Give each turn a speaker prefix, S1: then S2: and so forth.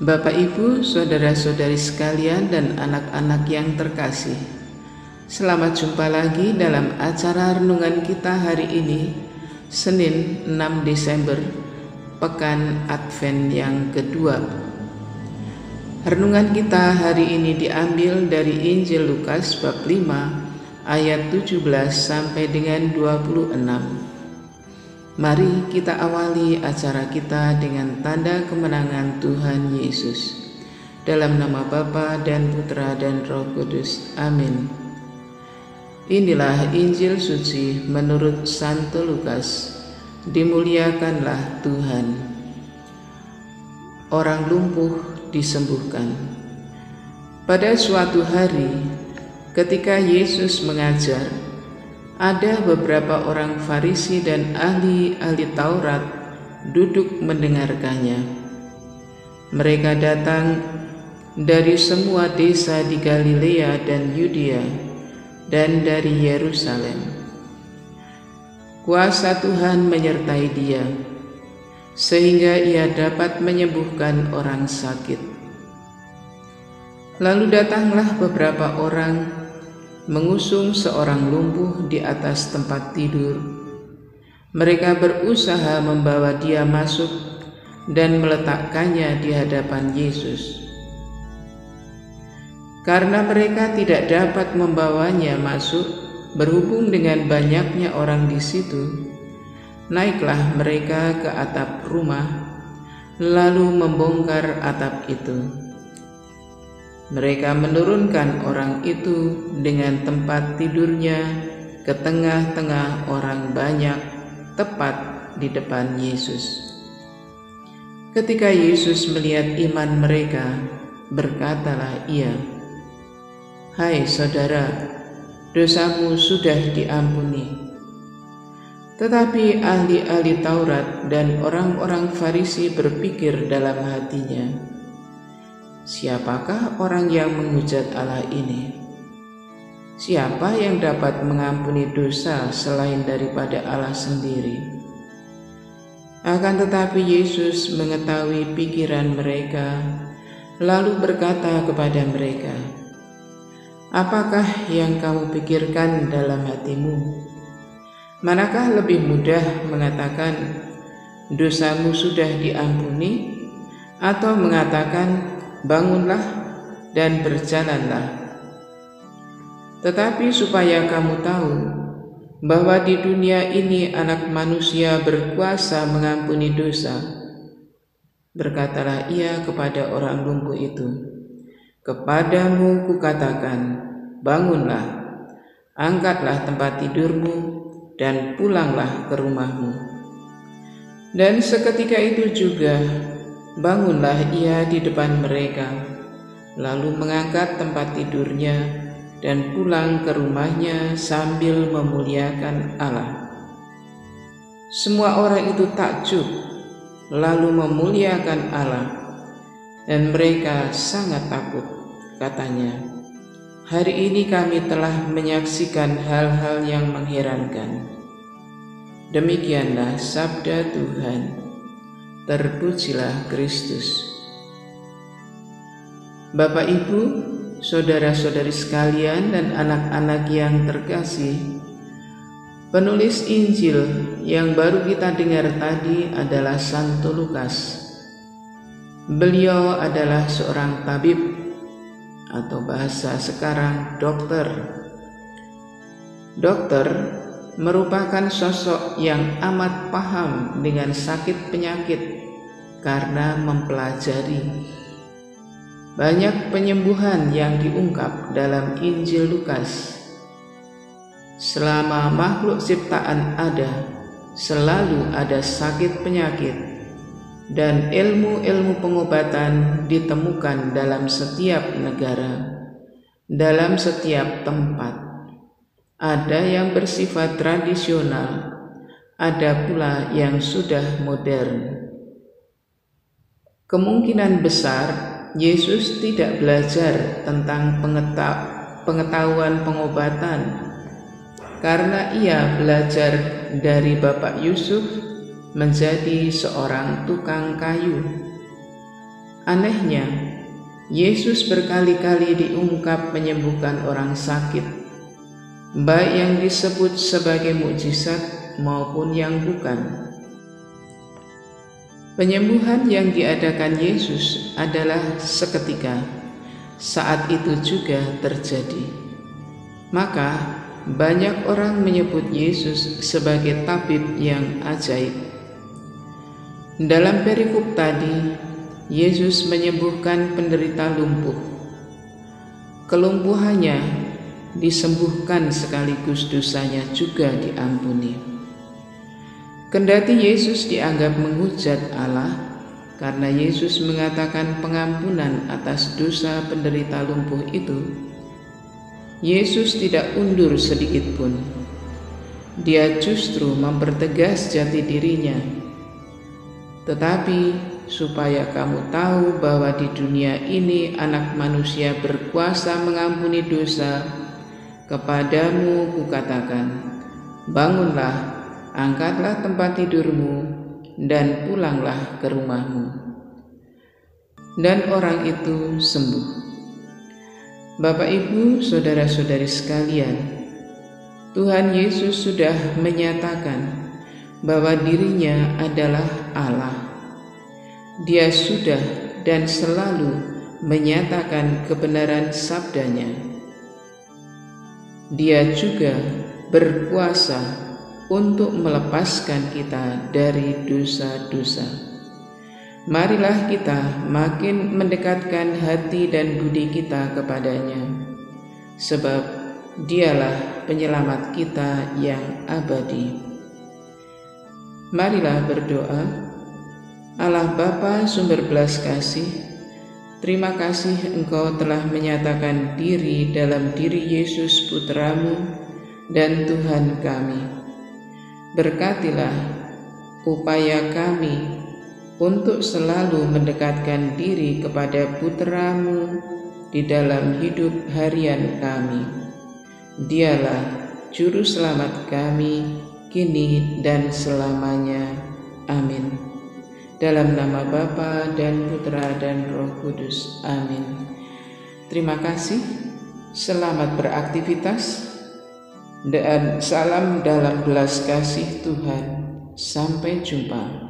S1: Bapak, Ibu, saudara-saudari sekalian, dan anak-anak yang terkasih, selamat jumpa lagi dalam acara renungan kita hari ini, Senin 6 Desember, Pekan Advent yang kedua. Renungan kita hari ini diambil dari Injil Lukas bab 5 ayat 17 sampai dengan 26. Mari kita awali acara kita dengan tanda kemenangan Tuhan Yesus. Dalam nama Bapa dan Putra dan Roh Kudus. Amin. Inilah Injil suci menurut Santo Lukas. Dimuliakanlah Tuhan. Orang lumpuh disembuhkan. Pada suatu hari, ketika Yesus mengajar, ada beberapa orang Farisi dan ahli-ahli Taurat duduk mendengarkannya. Mereka datang dari semua desa di Galilea dan Yudea dan dari Yerusalem. Kuasa Tuhan menyertai dia, sehingga ia dapat menyembuhkan orang sakit. Lalu datanglah beberapa orang mengusung seorang lumpuh di atas tempat tidur. Mereka berusaha membawa dia masuk dan meletakkannya di hadapan Yesus. Karena mereka tidak dapat membawanya masuk berhubung dengan banyaknya orang di situ, naiklah mereka ke atap rumah, lalu membongkar atap itu. Mereka menurunkan orang itu dengan tempat tidurnya ke tengah-tengah orang banyak, tepat di depan Yesus. Ketika Yesus melihat iman mereka, berkatalah ia, "Hai saudara, dosamu sudah diampuni." Tetapi ahli-ahli Taurat dan orang-orang Farisi berpikir dalam hatinya, "Siapakah orang yang menghujat Allah ini? Siapa yang dapat mengampuni dosa selain daripada Allah sendiri?" Akan tetapi Yesus mengetahui pikiran mereka, lalu berkata kepada mereka, "Apakah yang kamu pikirkan dalam hatimu? Manakah lebih mudah mengatakan, 'Dosamu sudah diampuni,' atau mengatakan, 'Bangunlah dan berjalanlah'? Tetapi supaya kamu tahu bahwa di dunia ini Anak Manusia berkuasa mengampuni dosa," berkatalah ia kepada orang lumpuh itu, "Kepadamu kukatakan, bangunlah, angkatlah tempat tidurmu, dan pulanglah ke rumahmu." Dan seketika itu juga bangunlah ia di depan mereka, lalu mengangkat tempat tidurnya dan pulang ke rumahnya sambil memuliakan Allah. Semua orang itu takjub, lalu memuliakan Allah, dan mereka sangat takut. Katanya, "Hari ini kami telah menyaksikan hal-hal yang mengherankan." Demikianlah sabda Tuhan. Terpujilah Kristus. Bapak, Ibu, saudara-saudari sekalian, dan anak-anak yang terkasih, penulis Injil yang baru kita dengar tadi adalah Santo Lukas. Beliau adalah seorang tabib, atau bahasa sekarang dokter. Dokter merupakan sosok yang amat paham dengan sakit penyakit karena mempelajari. Banyak penyembuhan yang diungkap dalam Injil Lukas. Selama makhluk ciptaan ada, selalu ada sakit penyakit, dan ilmu-ilmu pengobatan ditemukan dalam setiap negara, dalam setiap tempat. Ada yang bersifat tradisional, ada pula yang sudah modern. Kemungkinan besar Yesus tidak belajar tentang pengetahuan pengobatan, karena ia belajar dari Bapak Yusuf menjadi seorang tukang kayu. Anehnya, Yesus berkali-kali diungkap menyembuhkan orang sakit, baik yang disebut sebagai mukjizat maupun yang bukan. Penyembuhan yang diadakan Yesus adalah seketika, saat itu juga terjadi. Maka banyak orang menyebut Yesus sebagai tabib yang ajaib. Dalam perikop tadi, Yesus menyembuhkan penderita lumpuh. Kelumpuhannya disembuhkan sekaligus dosanya juga diampuni. Kendati Yesus dianggap menghujat Allah karena Yesus mengatakan pengampunan atas dosa penderita lumpuh itu, Yesus tidak undur sedikit pun. Dia justru mempertegas jati dirinya. Tetapi supaya kamu tahu bahwa di dunia ini Anak Manusia berkuasa mengampuni dosa, kepadamu kukatakan, bangunlah, angkatlah tempat tidurmu, dan pulanglah ke rumahmu. Dan orang itu sembuh. Bapak, Ibu, saudara-saudari sekalian, Tuhan Yesus sudah menyatakan bahwa dirinya adalah Allah. Dia sudah dan selalu menyatakan kebenaran sabdanya. Dia juga berkuasa untuk melepaskan kita dari dosa-dosa. Marilah kita makin mendekatkan hati dan budi kita kepadanya, sebab Dialah penyelamat kita yang abadi. Marilah berdoa. Allah Bapa sumber belas kasih, terima kasih Engkau telah menyatakan diri dalam diri Yesus Putramu dan Tuhan kami. Berkatilah upaya kami untuk selalu mendekatkan diri kepada Putra-Mu di dalam hidup harian kami. Dialah Juru Selamat kami, kini dan selamanya. Amin. Dalam nama Bapa dan Putra dan Roh Kudus. Amin. Terima kasih. Selamat beraktivitas. Dan salam dalam belas kasih Tuhan. Sampai jumpa.